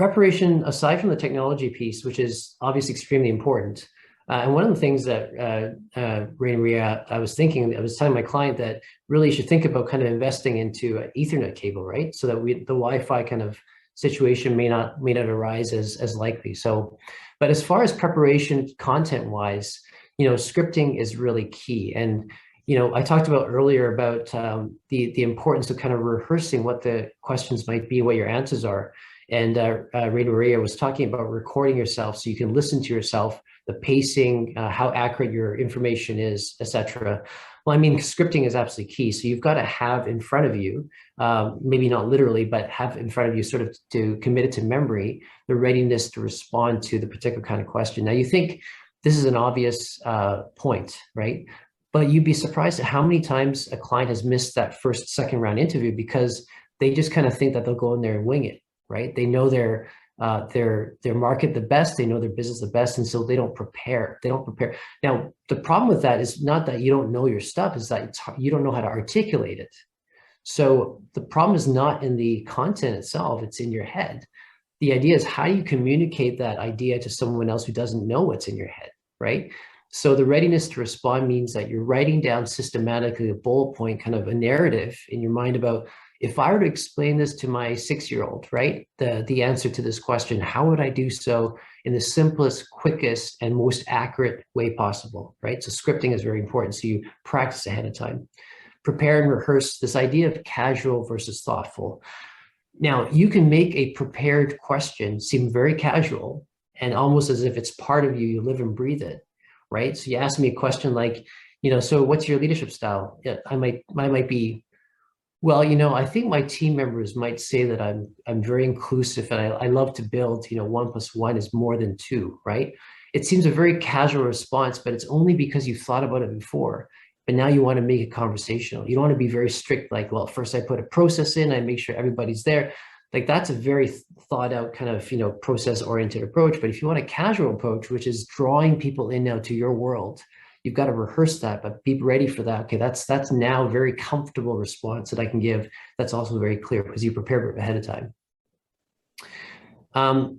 Preparation, aside from the technology piece, which is obviously extremely important, and one of the things that Ray and Maria, I was telling my client that really you should think about kind of investing into an Ethernet cable, right? So that the Wi-Fi kind of situation may not arise as likely. So, but as far as preparation content wise, scripting is really key. And I talked about earlier about the importance of kind of rehearsing what the questions might be, what your answers are. And Ray Maria was talking about recording yourself so you can listen to yourself, the pacing, how accurate your information is, etc. Well, I mean, scripting is absolutely key. So you've got to have in front of you, maybe not literally, but have in front of you sort of to commit it to memory, the readiness to respond to the particular kind of question. Now, you think this is an obvious point, right? But you'd be surprised at how many times a client has missed that second round interview because they just kind of think that they'll go in there and wing it, right? They know their market the best, they know their business the best, and so they don't prepare. Now, the problem with that is not that you don't know your stuff, is that you don't know how to articulate it. So the problem is not in the content itself, it's in your head. The idea is, how do you communicate that idea to someone else who doesn't know what's in your head, right? So the readiness to respond means that you're writing down systematically a bullet point, kind of a narrative in your mind about, if I were to explain this to my 6-year-old, right, the answer to this question, how would I do so in the simplest, quickest, and most accurate way possible, right? So scripting is very important. So you practice ahead of time. Prepare and rehearse, this idea of casual versus thoughtful. Now, you can make a prepared question seem very casual and almost as if it's part of you, you live and breathe it, right? So you ask me a question like, so what's your leadership style? Yeah, I might be, well, I think my team members might say that I'm very inclusive and I love to build, 1 + 1 is more than 2, right? It seems a very casual response, but it's only because you've thought about it before. But now you want to make it conversational. You don't want to be very strict, like, well, first I put a process in, I make sure everybody's there. Like, that's a very thought out kind of, process oriented approach. But if you want a casual approach, which is drawing people in now to your world, you've got to rehearse that, but be ready for that. Okay, that's now a very comfortable response that I can give. That's also very clear because you prepared it ahead of time.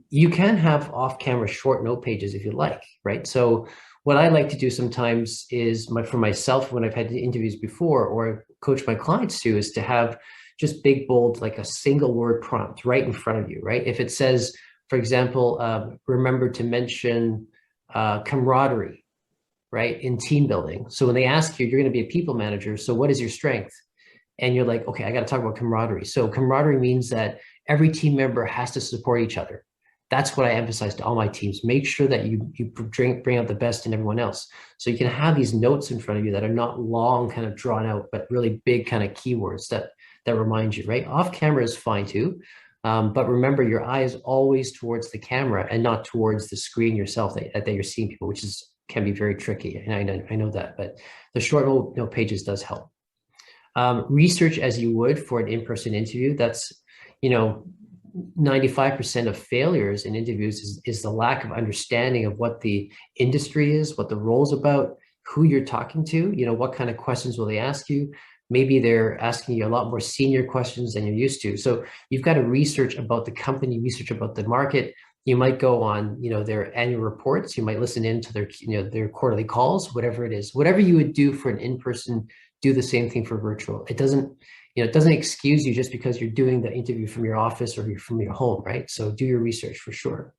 You can have off-camera short note pages if you like, right? So what I like to do sometimes is, for myself, when I've had interviews before or coach my clients to, is to have just big, bold, like a single word prompt right in front of you, right? If it says, for example, remember to mention camaraderie, right, in team building. So when they ask you, you're going to be a people manager, so what is your strength? And you're like, okay, I got to talk about camaraderie. So camaraderie means that every team member has to support each other. That's what I emphasize to all my teams. Make sure that you bring out the best in everyone else. So you can have these notes in front of you that are not long, kind of drawn out, but really big kind of keywords that remind you, right? Off camera is fine too. But remember, your eye is always towards the camera and not towards the screen yourself that you're seeing people, which can be very tricky. And I know that, but the short note pages does help. Research as you would for an in-person interview. That's, 95% of failures in interviews is the lack of understanding of what the industry is, what the role's about, who you're talking to, what kind of questions will they ask you. Maybe they're asking you a lot more senior questions than you're used to. So you've got to research about the company, research about the market. You might go on, their annual reports. You might listen into their quarterly calls, whatever it is. Whatever you would do for an in-person, do the same thing for virtual. It doesn't excuse you just because you're doing the interview from your office or from your home, right? So do your research for sure.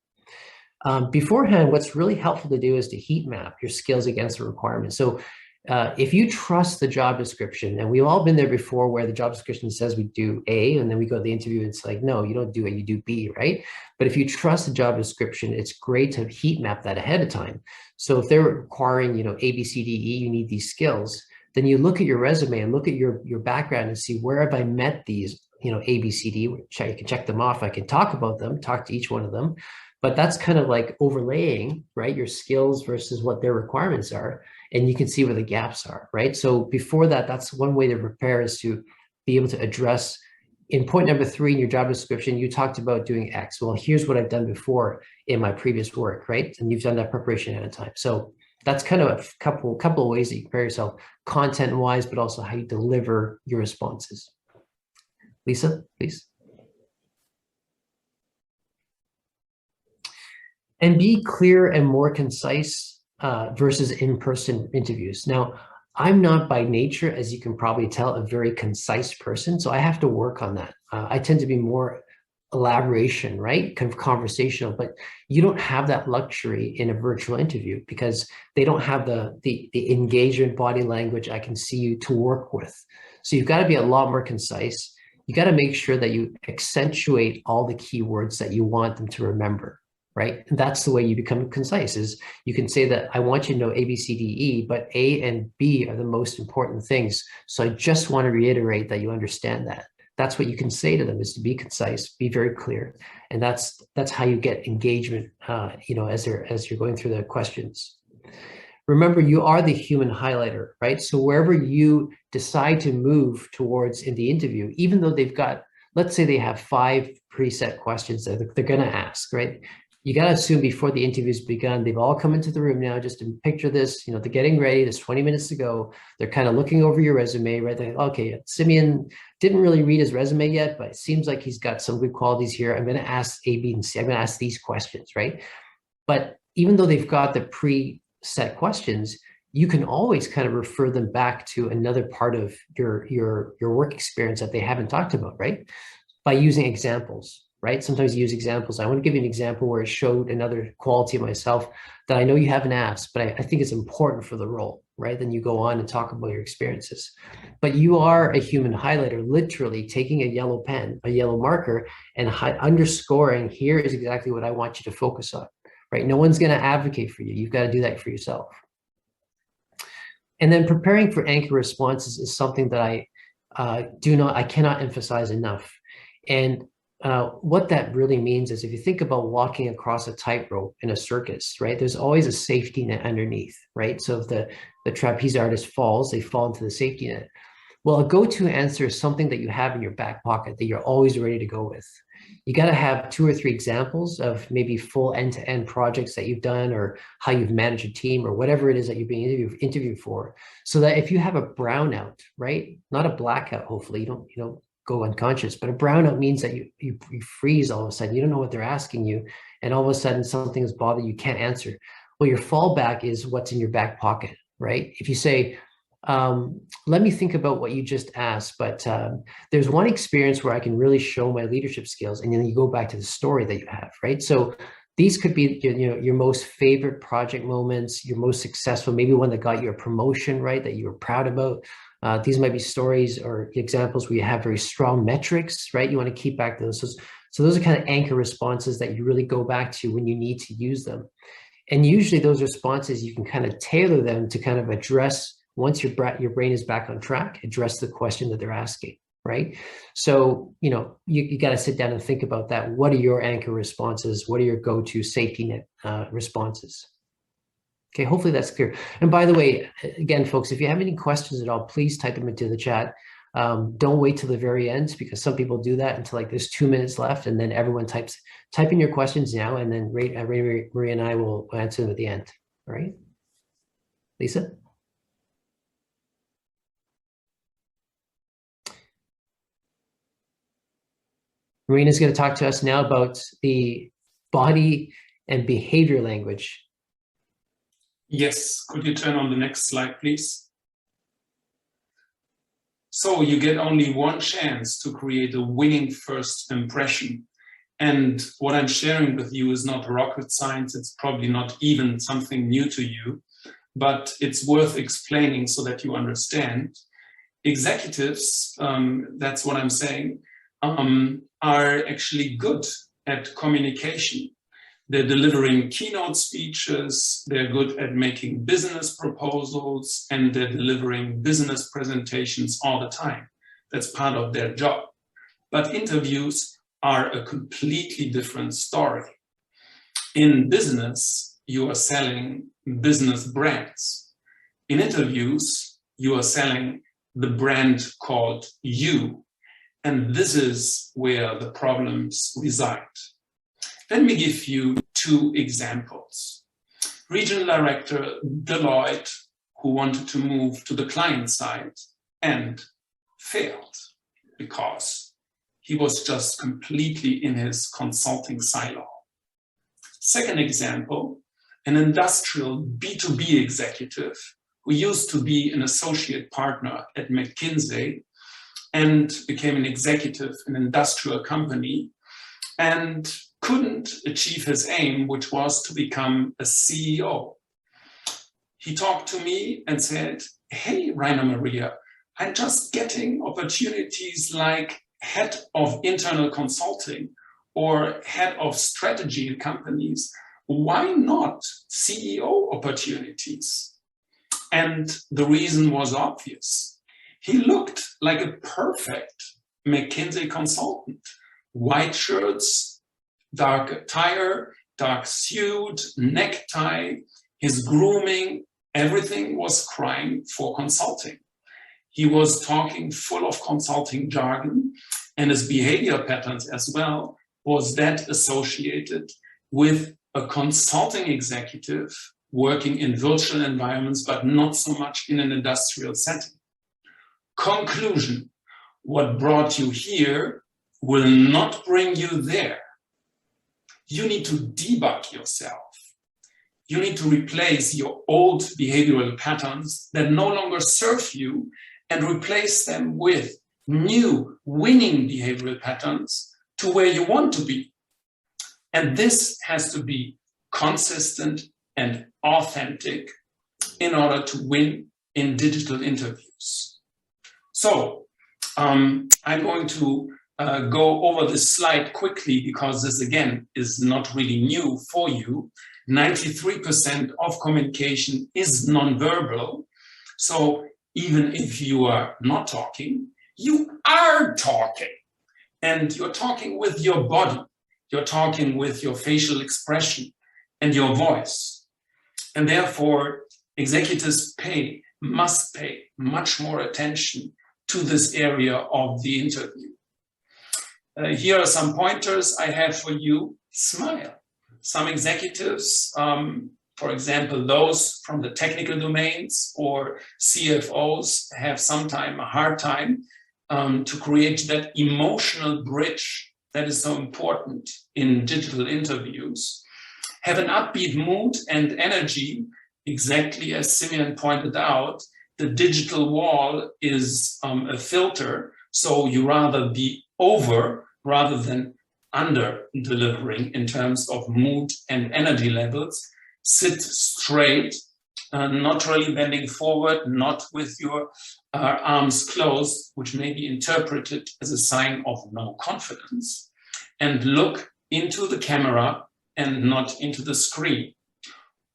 Beforehand, what's really helpful to do is to heat map your skills against the requirements. So if you trust the job description, and we've all been there before where the job description says we do A, and then we go to the interview and it's like, no, you don't do A, you do B, right? But if you trust the job description, it's great to heat map that ahead of time. So if they're requiring, A, B, C, D, E, you need these skills, then you look at your resume and look at your background and see, where have I met these, A, B, C, D, you can check them off. I can talk about them, talk to each one of them, but that's kind of like overlaying, right, your skills versus what their requirements are. And you can see where the gaps are, right? So before that, that's one way to prepare, is to be able to address. In point number 3 in your job description, you talked about doing X. Well, here's what I've done before in my previous work, right? And you've done that preparation at a time. So that's kind of a couple of ways that you prepare yourself, content-wise, but also how you deliver your responses. Lisa, please. And be clear and more concise versus in-person interviews. Now, I'm not by nature, as you can probably tell, a very concise person, so I have to work on that. I tend to be more elaboration, right? Kind of conversational, but you don't have that luxury in a virtual interview because they don't have the engagement body language I can see you to work with. So you've got to be a lot more concise. You got to make sure that you accentuate all the keywords that you want them to remember, right? And that's the way you become concise is you can say that I want you to know A, B, C, D, E, but A and B are the most important things. So I just want to reiterate that you understand that. That's what you can say to them is to be concise, be very clear. And that's how you get engagement, as you're going through the questions. Remember, you are the human highlighter, right? So wherever you decide to move towards in the interview, even though they've got, let's say they have 5 preset questions that they're going to ask, right? You got to assume before the interview's begun, they've all come into the room now, just to picture this, they're getting ready, there's 20 minutes to go. They're kind of looking over your resume, right? They're like, okay, Simeon didn't really read his resume yet, but it seems like he's got some good qualities here. I'm going to ask A, B, and C. I'm going to ask these questions, right? But even though they've got the preset questions, you can always kind of refer them back to another part of your work experience that they haven't talked about, right? By using examples, right? Sometimes you use examples. I want to give you an example where it showed another quality of myself that I know you haven't asked, but I think it's important for the role, right? Then you go on and talk about your experiences. But you are a human highlighter, literally taking a yellow pen, a yellow marker, and underscoring, here is exactly what I want you to focus on, right? No one's going to advocate for you. You've got to do that for yourself. And then preparing for anchor responses is something that I cannot emphasize enough. And what that really means is if you think about walking across a tightrope in a circus, right? There's always a safety net underneath, right? So if the trapeze artist falls, they fall into the safety net. Well, a go-to answer is something that you have in your back pocket that you're always ready to go with. You got to have 2 or 3 examples of maybe full end-to-end projects that you've done or how you've managed a team or whatever it is that you're being interviewed for. So that if you have a brownout, right? Not a blackout, hopefully, you don't go unconscious, but a brownout means that you freeze all of a sudden. You don't know what they're asking you. And all of a sudden something is bothering you, can't answer. Well, your fallback is what's in your back pocket, right? If you say, let me think about what you just asked, but there's one experience where I can really show my leadership skills, and then you go back to the story that you have, right? So these could be your most favorite project moments, your most successful, maybe one that got you a promotion, right, that you were proud about. These might be stories or examples where you have very strong metrics, right? You want to keep back those. So those are kind of anchor responses that you really go back to when you need to use them. And usually those responses, you can kind of tailor them to kind of address, once your brain is back on track, address the question that they're asking, right? So, you got to sit down and think about that. What are your anchor responses? What are your go-to safety net responses? Okay, hopefully that's clear. And by the way, again, folks, if you have any questions at all, please type them into the chat. Don't wait till the very end, because some people do that until like there's 2 minutes left, and then everyone type in your questions now, and then Maria and I will answer them at the end. All right, Lisa? Marina's going to talk to us now about the body and behavior language. Yes, could you turn on the next slide, please? So you get only one chance to create a winning first impression. And what I'm sharing with you is not rocket science. It's probably not even something new to you, but it's worth explaining so that you understand. Executives, that's what I'm saying, are actually good at communication. They're delivering keynote speeches, they're good at making business proposals, and they're delivering business presentations all the time. That's part of their job. But interviews are a completely different story. In business, you are selling business brands. In interviews, you are selling the brand called you. And this is where the problems reside. Let me give you 2 examples. Regional director Deloitte, who wanted to move to the client side and failed because he was just completely in his consulting silo. Second example, an industrial B2B executive who used to be an associate partner at McKinsey and became an executive in an industrial company and couldn't achieve his aim, which was to become a CEO. He talked to me and said, "Hey, Rainer Maria, I'm just getting opportunities like head of internal consulting or head of strategy in companies. Why not CEO opportunities?" And the reason was obvious. He looked like a perfect McKinsey consultant. White shirts, dark attire, dark suit, necktie, his grooming, everything was crying for consulting. He was talking full of consulting jargon, and his behavior patterns as well was that associated with a consulting executive working in virtual environments, but not so much in an industrial setting. Conclusion: what brought you here will not bring you there. You need to debug yourself. You need to replace your old behavioral patterns that no longer serve you and replace them with new winning behavioral patterns to where you want to be. And this has to be consistent and authentic in order to win in digital interviews. So I'm going to go over this slide quickly because this again is not really new for you. 93% of communication is nonverbal. So even if you are not talking, you are talking. And you're talking with your body. You're talking with your facial expression and your voice. And therefore, executives must pay much more attention to this area of the interview. Here are some pointers I have for you. Smile. Some executives, for example, those from the technical domains or CFOs have sometimes a hard time to create that emotional bridge that is so important in digital interviews. Have an upbeat mood and energy, exactly as Simeon pointed out. The digital wall is a filter, so you rather be over rather than under delivering in terms of mood and energy levels. Sit straight, not really bending forward, not with your arms closed, which may be interpreted as a sign of no confidence, and look into the camera and not into the screen.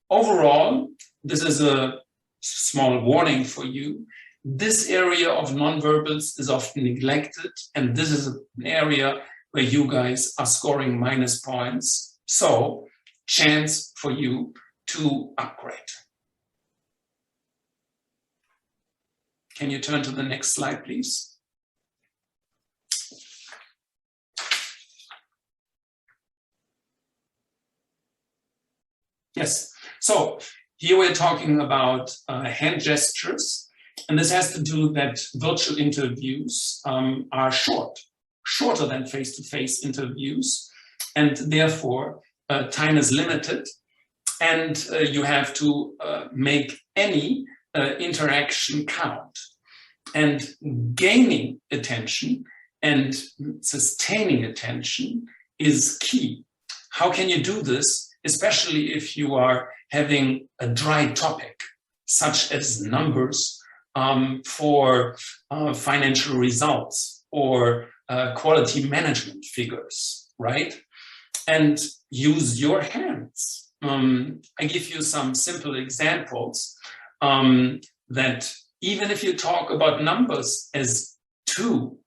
Overall, this is a small warning for you. This area of nonverbals is often neglected, and this is an area where you guys are scoring minus points. So, chance for you to upgrade. Can you turn to the next slide, please? Yes, so here we're talking about hand gestures, and this has to do that virtual interviews are shorter than face-to-face interviews, and therefore time is limited, and you have to make any interaction count. And gaining attention and sustaining attention is key. How can you do this, especially if you are having a dry topic, such as numbers for financial results or quality management figures, right? And use your hands. I give you some simple examples that even if you talk about numbers as 2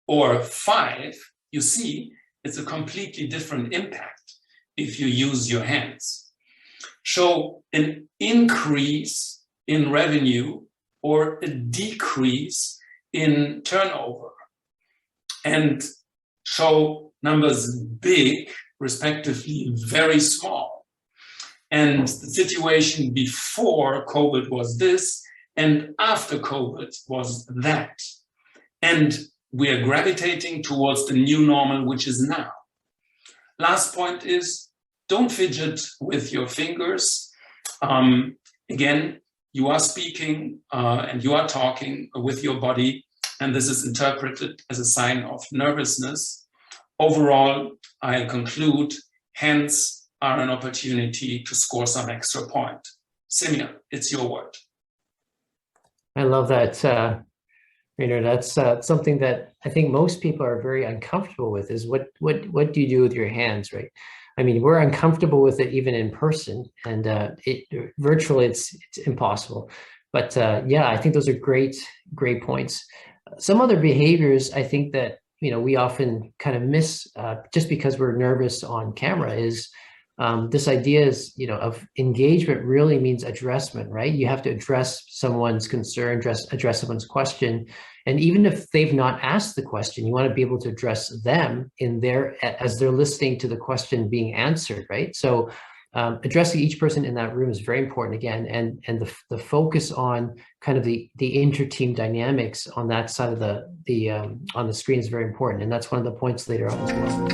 or 5, you see it's a completely different impact if you use your hands. Show an increase in revenue or a decrease in turnover, and show numbers big, respectively very small. And the situation before COVID was this, and after COVID was that. And we are gravitating towards the new normal, which is now. Last point is Don't fidget with your fingers. Again, you are speaking and you are talking with your body, and this is interpreted as a sign of nervousness. Overall, I conclude, hands are an opportunity to score some extra point. Semir, it's your word. I love that, Rainer. That's something that I think most people are very uncomfortable with, is what do you do with your hands, right? I mean, we're uncomfortable with it even in person, and virtually it's impossible. But yeah, I think those are great points. Some other behaviors I think that, you know, we often kind of miss just because we're nervous on camera is this idea is, you know, of engagement really means addressment, right? You have to address someone's concern, address someone's question. And even if they've not asked the question, you want to be able to address them in as they're listening to the question being answered, right? So addressing each person in that room is very important again, and the focus on kind of the inter-team dynamics on that side of on the screen is very important, and that's one of the points later on as well.